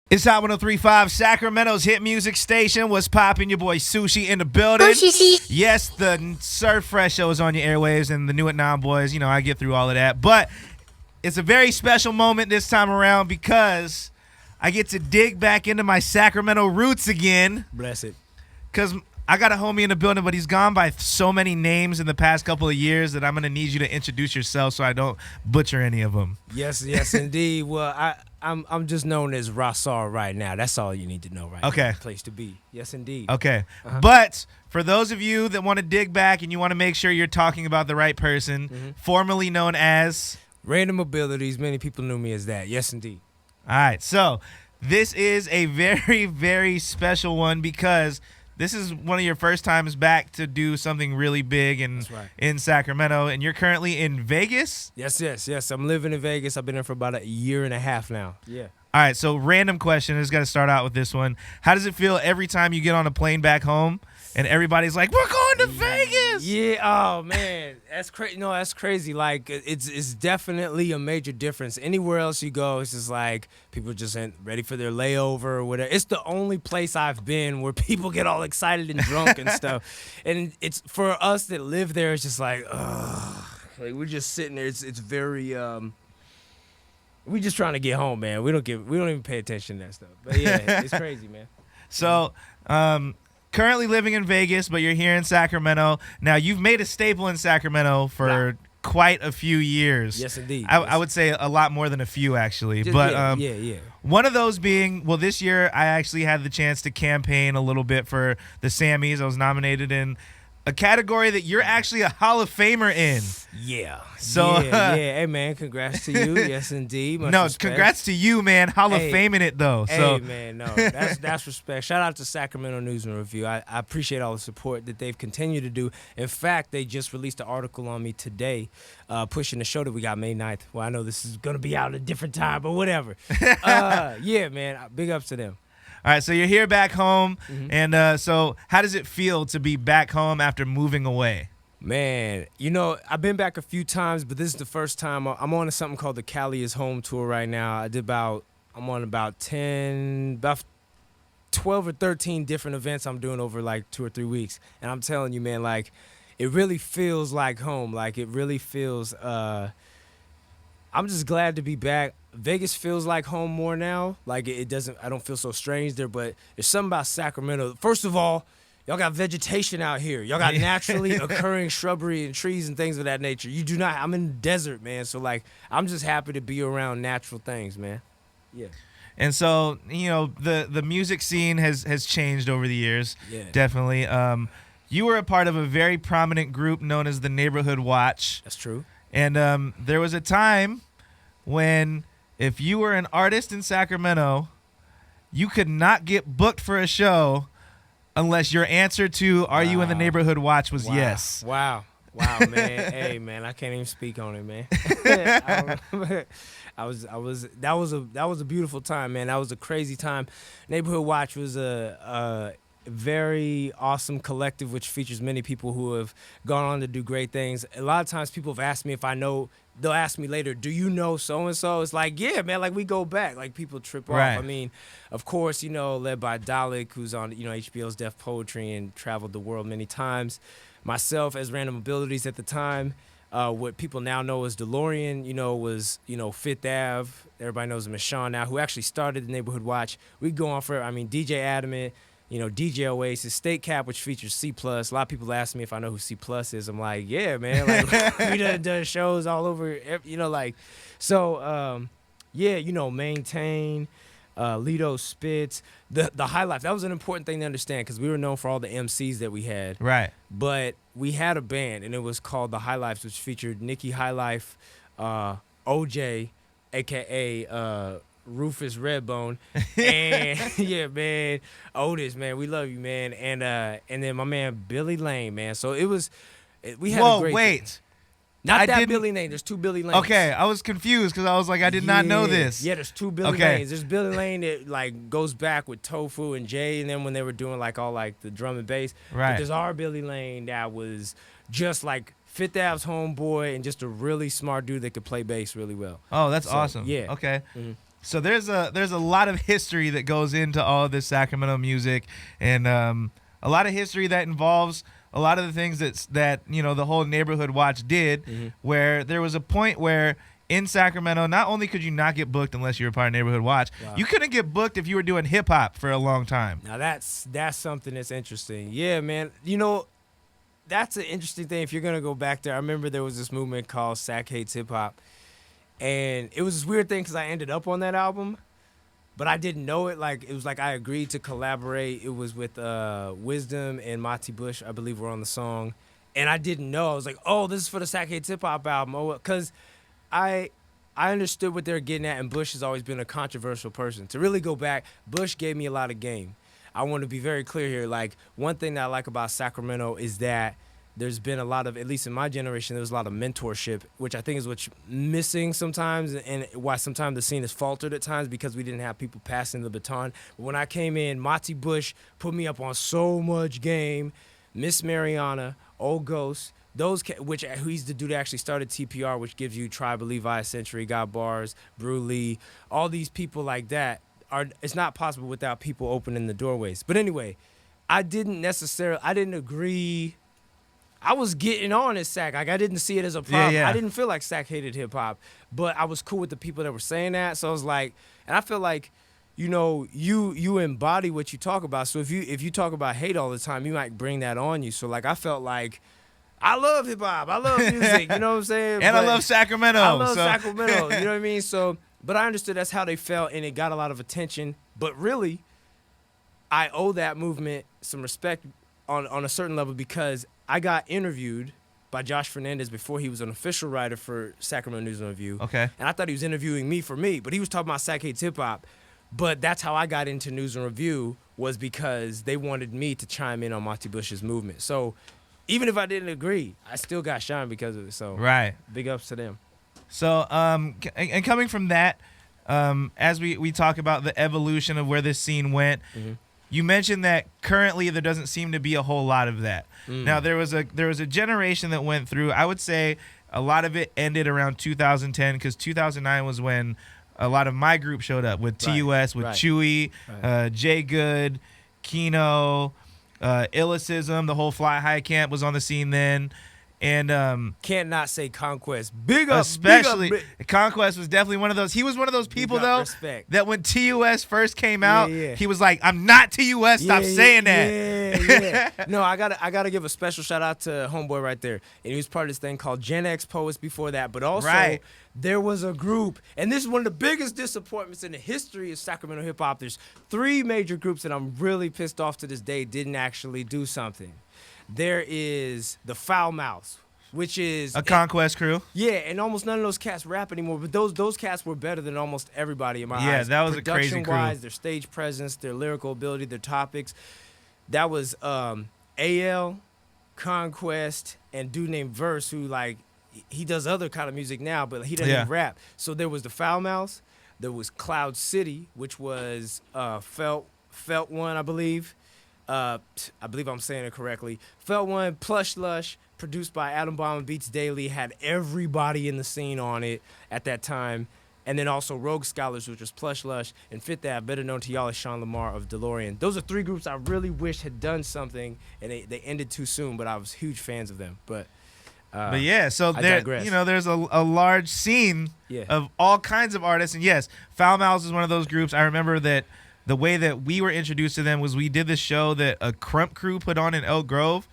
It's Hot 103.5, Sacramento's hit music station. What's poppin'? Your boy Sushi in the building. Yes, the Surf Fresh show is on your airwaves and the New at 9 boys. You know, I get through all of that. But it's a very special moment this time around because I get to dig back into my Sacramento roots again. Bless it. Because I got a homie in the building, but he's gone by so many names in the past couple of years that I'm going to need you to introduce yourself so I don't butcher any of them. Yes, indeed. Well, I'm just known as Rasar right now. That's all you need to know right now. Okay. Place to be. Yes, indeed. Okay. But for those of you that want to dig back and you want to make sure you're talking about the right person, formerly known as Random Abilities. Many people knew me as that. Yes, indeed. All right. So this is a very, very special one because this is one of your first times back to do something really big in Sacramento, and you're currently in Vegas? Yes. I'm living in Vegas. I've been there for about a year and a half now. Yeah. All right, so random question. I just got to start out with this one. How does it feel every time you get on a plane back home and everybody's like, we're going to Vegas? Yeah, oh, man. That's crazy. No, that's crazy. Like, it's definitely a major difference. Anywhere else you go, it's just like people just ain't ready for their layover or whatever. It's the only place I've been where people get all excited and drunk and stuff. And it's for us that live there, it's just like, ugh. Like, we're just sitting there. It's very, we just trying to get home, man. We don't even pay attention to that stuff. But yeah, it's crazy, man. So, currently living in Vegas, but you're here in Sacramento. Now, you've made a staple in Sacramento for quite a few years. Yes, indeed. I would say a lot more than a few, actually. Yeah. One of those being, well, this year I actually had the chance to campaign a little bit for the Sammys. I was nominated in a category that you're actually a Hall of Famer in. Yeah. So, yeah. Hey, man, congrats to you. Yes, indeed. Much respect. Congrats to you, man. Hall of Fame in it, though. Hey, man, no, that's respect. Shout out to Sacramento News and Review. I appreciate all the support that they've continued to do. In fact, they just released an article on me today pushing the show that we got May 9th. Well, I know this is going to be out at a different time, but whatever. Yeah, man, big ups to them. All right, so you're here back home, and so how does it feel to be back home after moving away? Man, you know, I've been back a few times, but this is the first time. I'm on something called the Cali is Home tour right now. I'm on about 12 or 13 different events I'm doing over like 2 or 3 weeks. And I'm telling you, man, like, it really feels like home. Like, it really feels, I'm just glad to be back. Vegas feels like home more now. Like, I don't feel so strange there, but there's something about Sacramento. First of all, y'all got vegetation out here. Y'all got naturally occurring shrubbery and trees and things of that nature. You do not. I'm in the desert, man. So, like, I'm just happy to be around natural things, man. Yeah. And so, you know, the music scene has changed over the years. Yeah. Definitely. You were a part of a very prominent group known as the Neighborhood Watch. That's true. And there was a time when if you were an artist in Sacramento, you could not get booked for a show unless your answer to "Are you in the Neighborhood Watch?" was yes. Wow, man. Hey, man, I can't even speak on it, man. That was a beautiful time, man. That was a crazy time. Neighborhood Watch was a very awesome collective which features many people who have gone on to do great things. A lot of times people have asked me if I know. They'll ask me later, do you know so-and-so? It's like, yeah, man, like we go back. Like people trip off. I mean, of course, you know, led by Dalek, who's on, you know, HBO's Def Poetry and traveled the world many times. Myself as Random Abilities at the time, what people now know as DeLorean, you know, was, you know, Fifth Ave. Everybody knows him as Sean now, who actually started the Neighborhood Watch. We go on for, I mean, DJ Adamant, you know, DJ Oasis, State Cap, which features C+. A lot of people ask me if I know who C+ is. I'm like, yeah, man. Like, we done shows all over, you know, like, so, yeah, you know, Maintain, Lido Spitz, the High Life. That was an important thing to understand because we were known for all the MCs that we had. Right. But we had a band, and it was called the High Lifes, which featured Nikki High Life, OJ, a.k.a. Rufus Redbone, and yeah, man, Otis, man, we love you, man, and then my man Billy Lane, man. So we had a great. Wait. Not that Billy Lane. There's two Billy Lanes. Okay, I was confused because I was like, I did not know this. Yeah, there's two Billy Lanes. There's Billy Lane that like goes back with Tofu and Jay, and then when they were doing like all like the drum and bass. Right. But there's our Billy Lane that was just like Fifth Ave's homeboy and just a really smart dude that could play bass really well. Oh, that's awesome. Yeah. Okay. Mm-hmm. So there's a lot of history that goes into all of this Sacramento music, and a lot of history that involves a lot of the things that the whole Neighborhood Watch did, where there was a point where in Sacramento, not only could you not get booked unless you were part of Neighborhood Watch, you couldn't get booked if you were doing hip hop for a long time. Now that's something that's interesting. Yeah, man. That's an interesting thing. If you're gonna go back there, I remember there was this movement called Sac Hates Hip Hop, and it was this weird thing because I ended up on that album, but I didn't know it. Like, it was like I agreed to collaborate. It was with Wisdom and Monty Bush, I believe, were on the song, and I didn't know. I was like, oh, this is for the Sac Hates Hip Hop album, because I understood what they were getting at, and Bush has always been a controversial person. To really go back, Bush gave me a lot of game. I want to be very clear here. Like, one thing that I like about Sacramento is that there's been a lot of, at least in my generation, there's a lot of mentorship, which I think is what's missing sometimes, and why sometimes the scene is faltered at times, because we didn't have people passing the baton. But when I came in, Monty Bush put me up on so much game. Miss Mariana, Old Ghost, he's the dude that actually started TPR, which gives you Tribe of Levi, Century, God Bars, Brew Lee, all these people like that. It's not possible without people opening the doorways. But anyway, I didn't agree. I was getting on at Sac. Like, I didn't see it as a problem. Yeah. I didn't feel like Sac hated hip hop, but I was cool with the people that were saying that. So I was like, and I feel like, you embody what you talk about. So if you talk about hate all the time, you might bring that on you. So like, I felt like, I love hip hop. I love music. You know what I'm saying? And I love Sacramento. I love Sacramento. You know what I mean? So, but I understood that's how they felt, and it got a lot of attention. But really, I owe that movement some respect on a certain level, because I got interviewed by Josh Fernandez before he was an official writer for Sacramento News and Review. Okay. And I thought he was interviewing me for me, but he was talking about Sac Hates Hip Hop. But that's how I got into News and Review, was because they wanted me to chime in on Monty Bush's movement. So even if I didn't agree, I still got shine because of it. So right, big ups to them. So and coming from that, as we talk about the evolution of where this scene went, you mentioned that currently there doesn't seem to be a whole lot of that. Now there was a generation that went through. I would say a lot of it ended around 2010, because 2009 was when a lot of my group showed up with TUS, with Chewy, Jay Good, Kino, Illicism. The whole Fly High camp was on the scene then. And can't not say Conquest. Big up, especially big up. Conquest was definitely one of those. He was one of those people though that when TUS first came out, he was like, "I'm not TUS. Stop saying that." Yeah. No, I gotta give a special shout out to homeboy right there. And he was part of this thing called Gen X Poets before that. But also there was a group, and this is one of the biggest disappointments in the history of Sacramento hip hop. There's 3 major groups that I'm really pissed off to this day didn't actually do something. There is the Foul Mouths, which is a Conquest crew. Yeah, and almost none of those cats rap anymore. But those cats were better than almost everybody in my eyes. Yeah, that was a crazy crew. Production-wise, their stage presence, their lyrical ability, their topics. That was AL, Conquest, and dude named Verse, who like he does other kind of music now, but he doesn't even rap. So there was the Foul Mouths. There was Cloud City, which was Felt One, I believe. I believe I'm saying it correctly. Felt One, Plush Lush, produced by Adam Bomb and Beats Daily, had everybody in the scene on it at that time. And then also Rogue Scholars, which was Plush Lush, and Fifth Ave, better known to y'all as Sean Lamar of DeLorean. Those are 3 groups I really wish had done something, and they ended too soon, but I was huge fans of them. But yeah, so there's a large scene of all kinds of artists. And yes, Foul Mouths is one of those groups. I remember that the way that we were introduced to them was we did this show that a Crump crew put on in Elk Grove,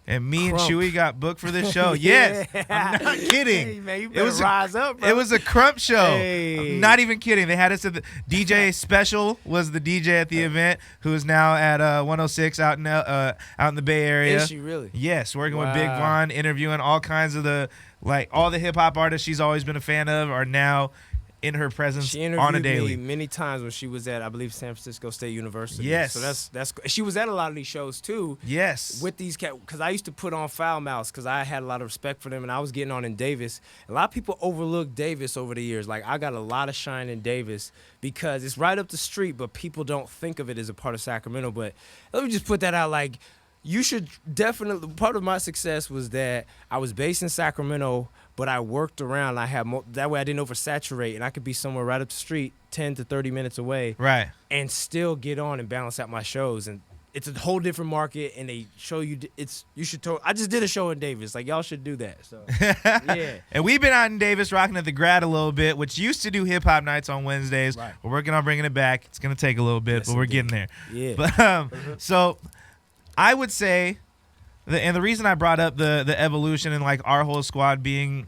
and me and Chewy got booked for this show. Yes, I'm not kidding. Hey, man, you better rise up, bro. It was a Crump show. Hey. I'm not even kidding. They had us at the DJ Special was the DJ at the event, who is now at 106 out in the Bay Area. Is she really? Yes, working with Big Von, interviewing all kinds of all the hip hop artists she's always been a fan of are now in her presence she on a daily. Me many times when she was at, I believe, San Francisco State University. Yes. So that's she was at a lot of these shows too. Yes. With these cats, because I used to put on Foul Mouths because I had a lot of respect for them, and I was getting on in Davis. A lot of people overlook Davis over the years. Like, I got a lot of shine in Davis because it's right up the street, but people don't think of it as a part of Sacramento. But let me just put that out, like, you should definitely, part of my success was that I was based in Sacramento, but I worked around. I had that way I didn't oversaturate, and I could be somewhere right up the street, 10 to 30 minutes away, right, and still get on and balance out my shows. And it's a whole different market, and they show you. You should. I just did a show in Davis. Like, y'all should do that. So yeah. And we've been out in Davis rocking at the Grad a little bit, which used to do hip hop nights on Wednesdays. Right. We're working on bringing it back. It's gonna take a little bit, but we're getting there. Yeah. But so I would say, and the reason I brought up the evolution and like our whole squad being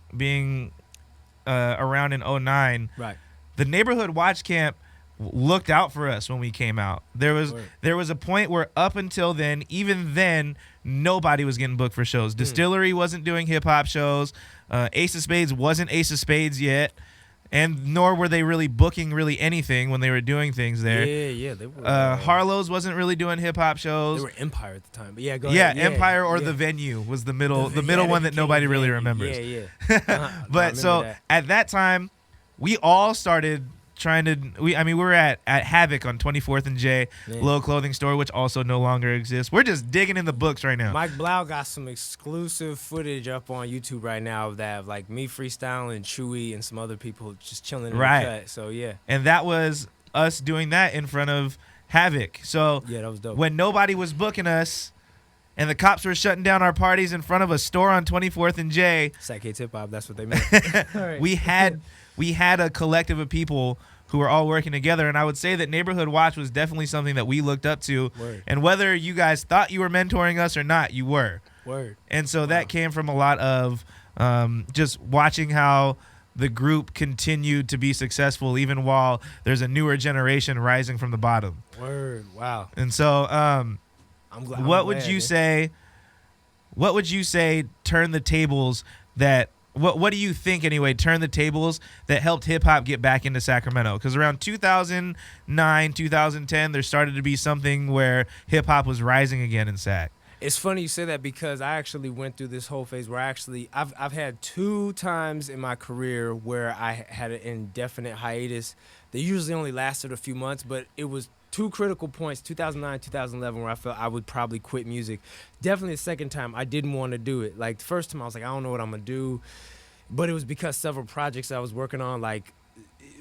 around in 09, Right. the neighborhood watch camp looked out for us when we came out. There was a point where up until then, even then, nobody was getting booked for shows. Distillery wasn't doing hip hop shows. Ace of Spades wasn't Ace of Spades yet, and nor were they really booking really anything when they were doing things there. Yeah, they were. Harlow's wasn't really doing hip hop shows. They were Empire at the time, but yeah, go Yeah, ahead. Empire or The Venue was the middle one that nobody really remembers. Yeah. But so at that time, we all started trying to. We were at Havoc on 24th and J, little clothing store, which also no longer exists. We're just digging in the books right now. Mike Blau got some exclusive footage up on YouTube right now of that, have like me freestyling, Chewy, and some other people just chilling in the cut. So yeah, and that was us doing that in front of Havoc. So yeah, that was dope. When nobody was booking us, and the cops were shutting down our parties in front of a store on 24th and J, Sac Hip Hop, that's what they meant. Right. We had a collective of people who were all working together, and I would say that Neighborhood Watch was definitely something that we looked up to. Word. And whether you guys thought you were mentoring us or not, you were. Word. And so that came from a lot of just watching how the group continued to be successful even while there's a newer generation rising from the bottom. Word. Wow. And so what would you say? What would you say turned the tables that what do you think anyway turned the tables that helped hip hop get back into Sacramento? Because around 2009, 2010, there started to be something where hip hop was rising again in Sac. It's funny you say that because I actually went through this whole phase where I've had 2 times in my career where I had an indefinite hiatus. They usually only lasted a few months, but it was 2 critical points, 2009, 2011, where I felt I would probably quit music. Definitely the second time, I didn't want to do it. Like, the first time, I was like, I don't know what I'm going to do. But it was because several projects I was working on, like,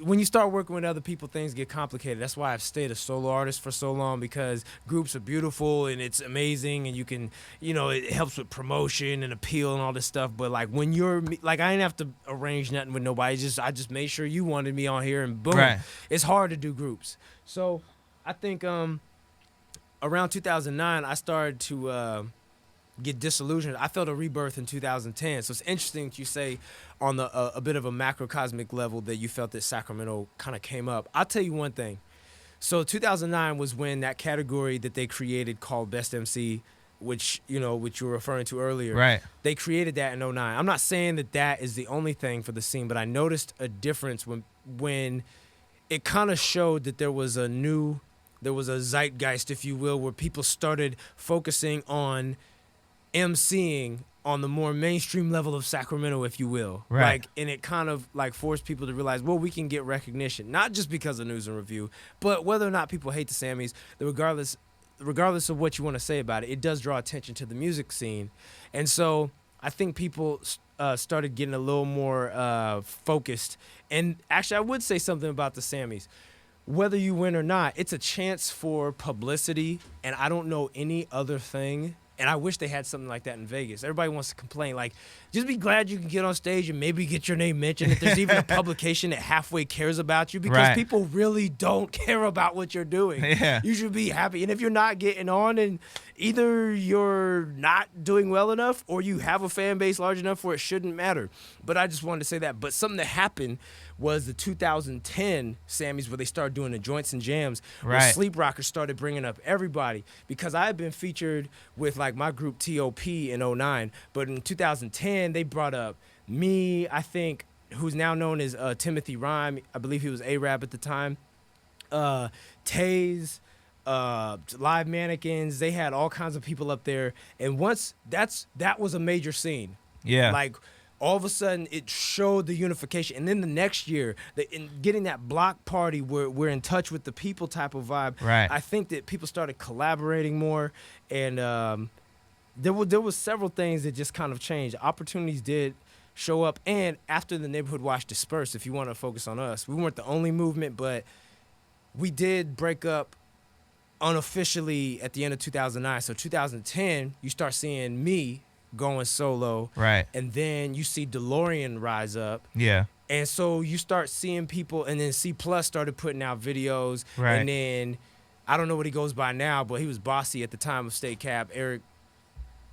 when you start working with other people, things get complicated. That's why I've stayed a solo artist for so long, because groups are beautiful and it's amazing, and you can, it helps with promotion and appeal and all this stuff. But like when you're like, I didn't have to arrange nothing with nobody. I just made sure you wanted me on here, and boom, right. It's hard to do groups. So I think around 2009, I started to get disillusioned. I felt a rebirth in 2010. So it's interesting that you say on a bit of a macrocosmic level that you felt that Sacramento kind of came up. I'll tell you one thing. So 2009 was when that category that they created called Best MC, which you were referring to earlier. Right. They created that in 09. I'm not saying that is the only thing for the scene, but I noticed a difference when it kind of showed that there was a zeitgeist, if you will, where people started focusing on MCing on the more mainstream level of Sacramento, if you will. Right. And it kind of forced people to realize, well, we can get recognition, not just because of News and Review, but whether or not people hate the Sammys, regardless of what you want to say about it, it does draw attention to the music scene. And so I think people started getting a little more focused. And actually, I would say something about the Sammys. Whether you win or not, it's a chance for publicity, and I don't know any other thing. And I wish they had something like that in Vegas. Everybody wants to complain. Like, just be glad you can get on stage and maybe get your name mentioned. If there's even a publication that halfway cares about you, because people really don't care about what you're doing. Yeah. You should be happy. And if you're not getting on, and either you're not doing well enough or you have a fan base large enough where it shouldn't matter. But I just wanted to say that. But something that happened was the 2010 Sammys, where they started doing the joints and jams, where Sleep Rockers started bringing up everybody, because I had been featured with my group TOP in 09, but in 2010 they brought up me, I think, who's now known as Timothy Rhyme. I believe he was A-Rab at the time. Taze, Live Mannequins. They had all kinds of people up there, and once that was a major scene. Yeah. All of a sudden, it showed the unification. And then the next year, in getting that block party where we're in touch with the people type of vibe, right. I think that people started collaborating more. And there was several things that just kind of changed. Opportunities did show up. And after the Neighborhood Watch dispersed, if you want to focus on us, we weren't the only movement, but we did break up unofficially at the end of 2009. So 2010, you start seeing me going solo. Right. And then you see DeLorean rise up. Yeah. And so you start seeing people, and then C Plus started putting out videos. Right. And then, I don't know what he goes by now, but he was bossy at the time of State Cap, Eric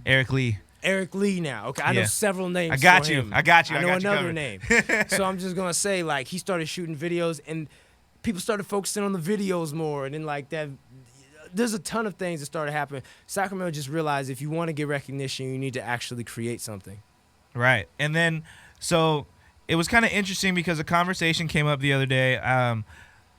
Lee. Eric Lee now. Okay, I know several names. I got for you. him. I got you. I know got you another covered. name. So I'm just gonna say, like, he started shooting videos, and people started focusing on the videos more, and then like that. There's a ton of things that started happening. Sacramento just realized if you want to get recognition, you need to actually create something. Right. And then, so it was kind of interesting because a conversation came up the other day.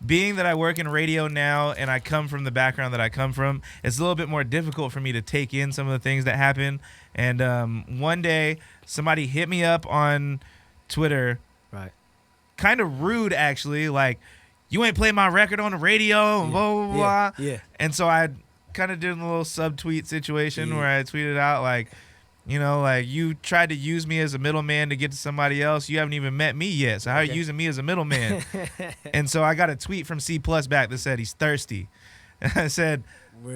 Being that I work in radio now and I come from the background that I come from, it's a little bit more difficult for me to take in some of the things that happen. And one day, somebody hit me up on Twitter. Right. Kind of rude, actually, like, you ain't playing my record on the radio, and blah, blah, blah. Yeah. And so I kind of did a little subtweet situation where I tweeted out, like, you know, like, you tried to use me as a middleman to get to somebody else. You haven't even met me yet. So how are you using me as a middleman? And so I got a tweet from C Plus back that said he's thirsty. And I said,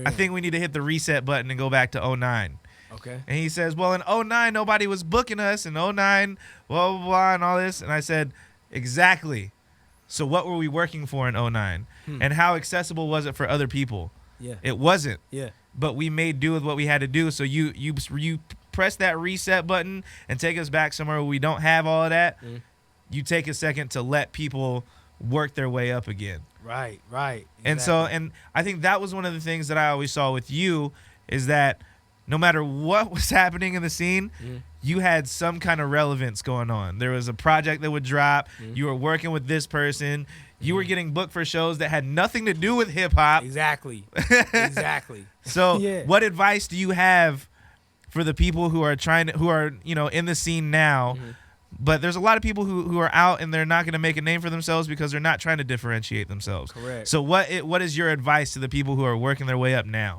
I think we need to hit the reset button and go back to 09. Okay. And he says, well, in 09, nobody was booking us. In 09, blah, blah, blah, and all this. And I said, exactly. So what were we working for in 09? And how accessible was it for other people? Yeah. It wasn't. Yeah. But we made do with what we had to do. So you press that reset button and take us back somewhere where we don't have all of that. You take a second to let people work their way up again. Right. Exactly. And so, and I think that was one of the things that I always saw with you is that no matter what was happening in the scene, you had some kind of relevance going on. There was a project that would drop. You were working with this person. You were getting booked for shows that had nothing to do with hip hop. Exactly. So what advice do you have for the people who are in the scene now? But there's a lot of people who are out and they're not going to make a name for themselves because they're not trying to differentiate themselves. Correct. So what is your advice to the people who are working their way up now?